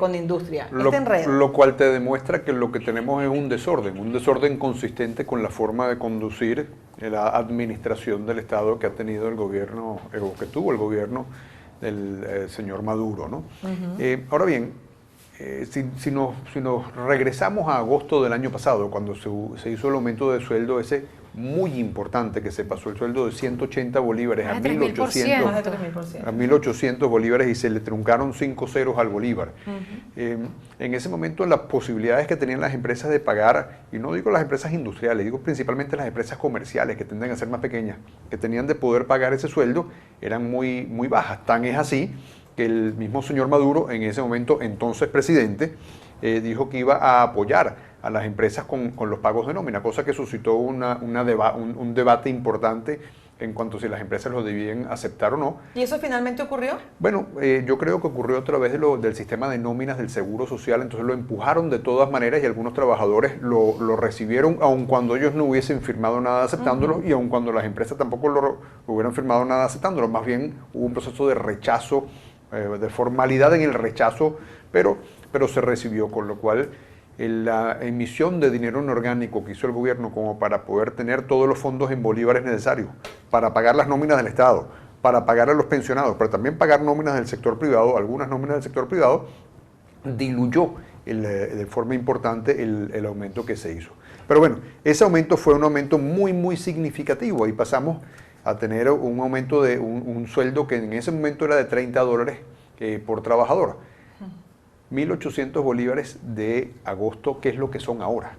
con industria, este enredo. Lo cual te demuestra que lo que tenemos es un desorden consistente con la forma de conducir la administración del Estado que ha tenido el gobierno, o que tuvo el gobierno del señor Maduro, ¿no? Ahora bien, si nos regresamos a agosto del año pasado, cuando se hizo el aumento de sueldo ese muy importante, que se pasó el sueldo de 180 bolívares a 1.800 bolívares y se le truncaron 5 ceros al bolívar. En ese momento las posibilidades que tenían las empresas de pagar, y no digo las empresas industriales, digo principalmente las empresas comerciales que tienden a ser más pequeñas, que tenían de poder pagar ese sueldo, eran muy, muy bajas. Tan es así que el mismo señor Maduro, en ese momento entonces presidente, dijo que iba a apoyar a las empresas con los pagos de nómina, cosa que suscitó un debate importante en cuanto a si las empresas lo debían aceptar o no. ¿Y eso finalmente ocurrió? Bueno, yo creo que ocurrió a través del sistema de nóminas del Seguro Social, entonces lo empujaron de todas maneras y algunos trabajadores lo recibieron, aun cuando ellos no hubiesen firmado nada aceptándolo y aun cuando las empresas tampoco lo hubieran firmado nada aceptándolo. Más bien hubo un proceso de rechazo, de formalidad en el rechazo, pero se recibió, con lo cual la emisión de dinero inorgánico que hizo el gobierno como para poder tener todos los fondos en bolívares necesarios, para pagar las nóminas del Estado, para pagar a los pensionados, pero también pagar nóminas del sector privado, algunas nóminas del sector privado, diluyó de forma importante el aumento que se hizo. Pero bueno, ese aumento fue un aumento muy, muy significativo. Ahí pasamos a tener un aumento de un sueldo que en ese momento era de $30 por trabajador. 1.800 bolívares de agosto, que es lo que son ahora,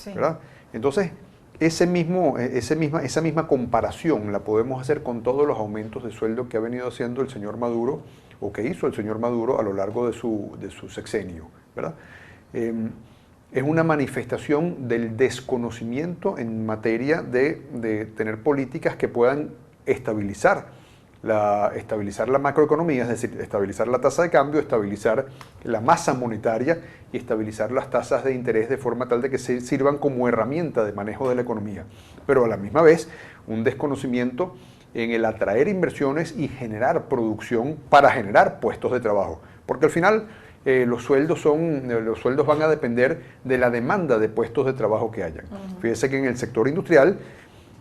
¿verdad? Entonces, esa misma comparación la podemos hacer con todos los aumentos de sueldo que ha venido haciendo el señor Maduro, o que hizo el señor Maduro a lo largo de su sexenio, ¿verdad? Es una manifestación del desconocimiento en materia de tener políticas que puedan estabilizar la macroeconomía, es decir, estabilizar la tasa de cambio, estabilizar la masa monetaria y estabilizar las tasas de interés de forma tal de que se sirvan como herramienta de manejo de la economía. Pero a la misma vez, un desconocimiento en el atraer inversiones y generar producción para generar puestos de trabajo. Porque al final los sueldos van a depender de la demanda de puestos de trabajo que hayan. Fíjese que en el sector industrial,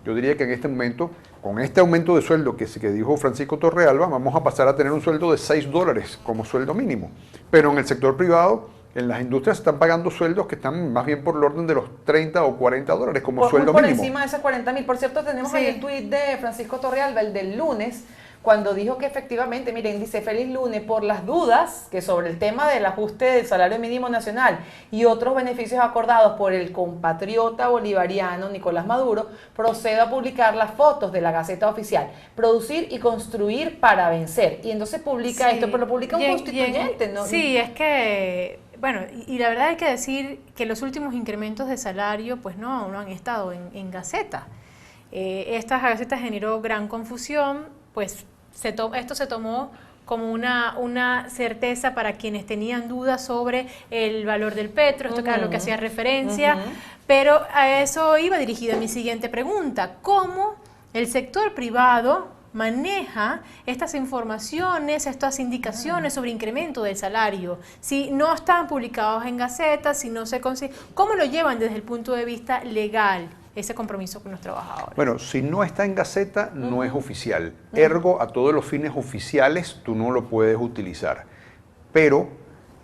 yo diría que en este momento, con este aumento de sueldo que dijo Francisco Torrealba, vamos a pasar a tener un sueldo de $6 como sueldo mínimo. Pero en el sector privado, en las industrias están pagando sueldos que están más bien por el orden de los $30 o $40 como sueldo mínimo. Por encima de esos 40.000. Por cierto, tenemos ahí el tuit de Francisco Torrealba, el del lunes, cuando dijo que efectivamente, miren, dice: feliz lunes, por las dudas que sobre el tema del ajuste del salario mínimo nacional y otros beneficios acordados por el compatriota bolivariano Nicolás Maduro, procedo a publicar las fotos de la Gaceta Oficial, producir y construir para vencer. Y entonces publica esto, pero lo publica un constituyente, ¿no? Sí, es que, bueno, y la verdad hay que decir que los últimos incrementos de salario pues no han estado en Gaceta. Esta Gaceta generó gran confusión, pues esto se tomó como una certeza para quienes tenían dudas sobre el valor del petro, esto que era lo que hacía referencia, pero a eso iba dirigida mi siguiente pregunta: ¿cómo el sector privado maneja estas informaciones, estas indicaciones sobre incremento del salario? Si no están publicados en Gaceta, si no se consigue, ¿cómo lo llevan desde el punto de vista legal ese compromiso con los trabajadores? Bueno, si no está en Gaceta, no es oficial. Ergo, a todos los fines oficiales, tú no lo puedes utilizar. Pero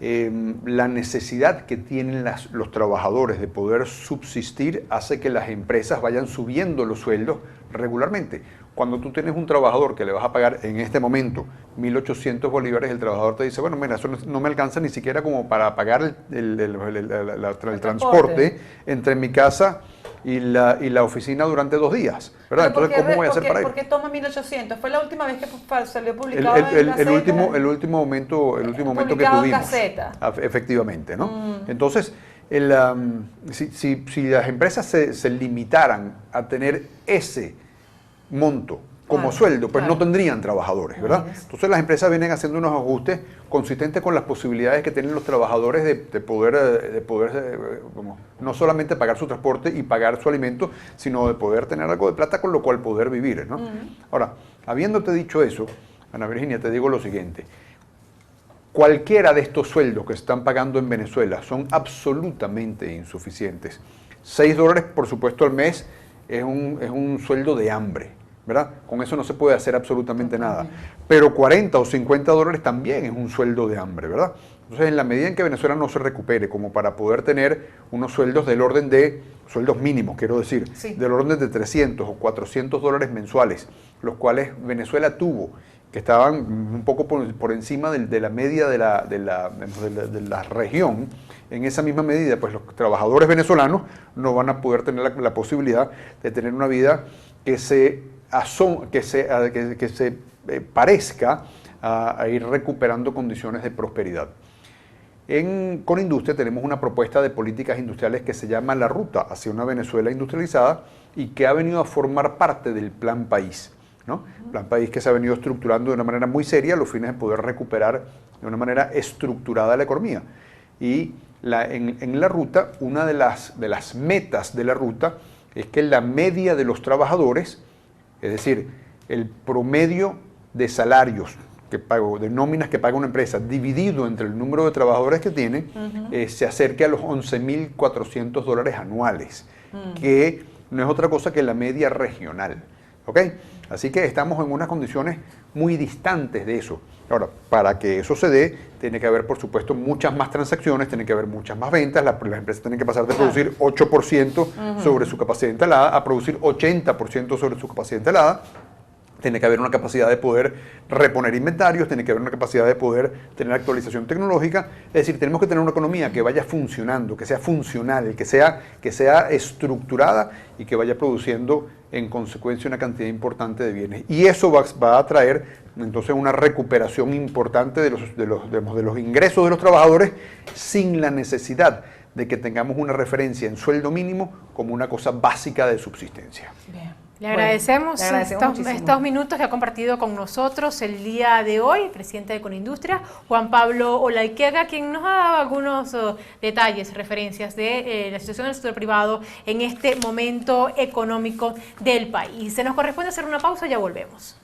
la necesidad que tienen los trabajadores de poder subsistir hace que las empresas vayan subiendo los sueldos regularmente. Cuando tú tienes un trabajador que le vas a pagar en este momento 1.800 bolívares, el trabajador te dice: bueno, mira, eso no me alcanza ni siquiera como para pagar el transporte entre mi casa y la oficina durante 2 días, ¿verdad? Entonces, ¿cómo voy a hacer para ir? ¿Por qué toma 1.800? Fue la última vez que salió publicado en Gaceta. El último momento que tuvimos. Gaceta. Efectivamente, ¿no? Entonces, si las empresas se limitaran a tener ese monto como sueldo, pues no tendrían trabajadores, ¿verdad? Entonces las empresas vienen haciendo unos ajustes consistentes con las posibilidades que tienen los trabajadores de poder no solamente pagar su transporte y pagar su alimento, sino de poder tener algo de plata con lo cual poder vivir, ¿no? Ahora, habiéndote dicho eso, Ana Virginia, te digo lo siguiente: cualquiera de estos sueldos que se están pagando en Venezuela son absolutamente insuficientes. $6, por supuesto, al mes es un sueldo de hambre, ¿verdad? Con eso no se puede hacer absolutamente nada. Pero $40 o $50 también es un sueldo de hambre, ¿verdad? Entonces, en la medida en que Venezuela no se recupere como para poder tener unos sueldos del orden de, sueldos mínimos, quiero decir, del orden de $300 o $400 mensuales, los cuales Venezuela tuvo, que estaban un poco por encima de la media de la región, en esa misma medida, pues los trabajadores venezolanos no van a poder tener la posibilidad de tener una vida que se parezca a ir recuperando condiciones de prosperidad. En Conindustria tenemos una propuesta de políticas industriales que se llama La Ruta hacia una Venezuela industrializada y que ha venido a formar parte del Plan País, ¿no? Plan País que se ha venido estructurando de una manera muy seria a los fines de poder recuperar de una manera estructurada la economía. Y en la ruta, una de las metas de la ruta es que la media de los trabajadores, es decir, el promedio de salarios de nóminas que paga una empresa dividido entre el número de trabajadores que tiene, se acerque a los $11.400 anuales, que no es otra cosa que la media regional. ¿Ok? Así que estamos en unas condiciones muy distantes de eso. Ahora, para que eso se dé, tiene que haber, por supuesto, muchas más transacciones, tiene que haber muchas más ventas, las empresas tienen que pasar de producir 8% sobre su capacidad instalada a producir 80% sobre su capacidad instalada. Tiene que haber una capacidad de poder reponer inventarios, tiene que haber una capacidad de poder tener actualización tecnológica. Es decir, tenemos que tener una economía que vaya funcionando, que sea funcional, que sea estructurada y que vaya produciendo en consecuencia una cantidad importante de bienes. Y eso va a traer entonces una recuperación importante de los ingresos de los trabajadores sin la necesidad de que tengamos una referencia en sueldo mínimo como una cosa básica de subsistencia. Bien. Le agradecemos, estos minutos que ha compartido con nosotros el día de hoy, presidente de Conindustria, Juan Pablo Olaiquega, quien nos ha dado algunos detalles, referencias de la situación del sector privado en este momento económico del país. Se nos corresponde hacer una pausa, ya volvemos.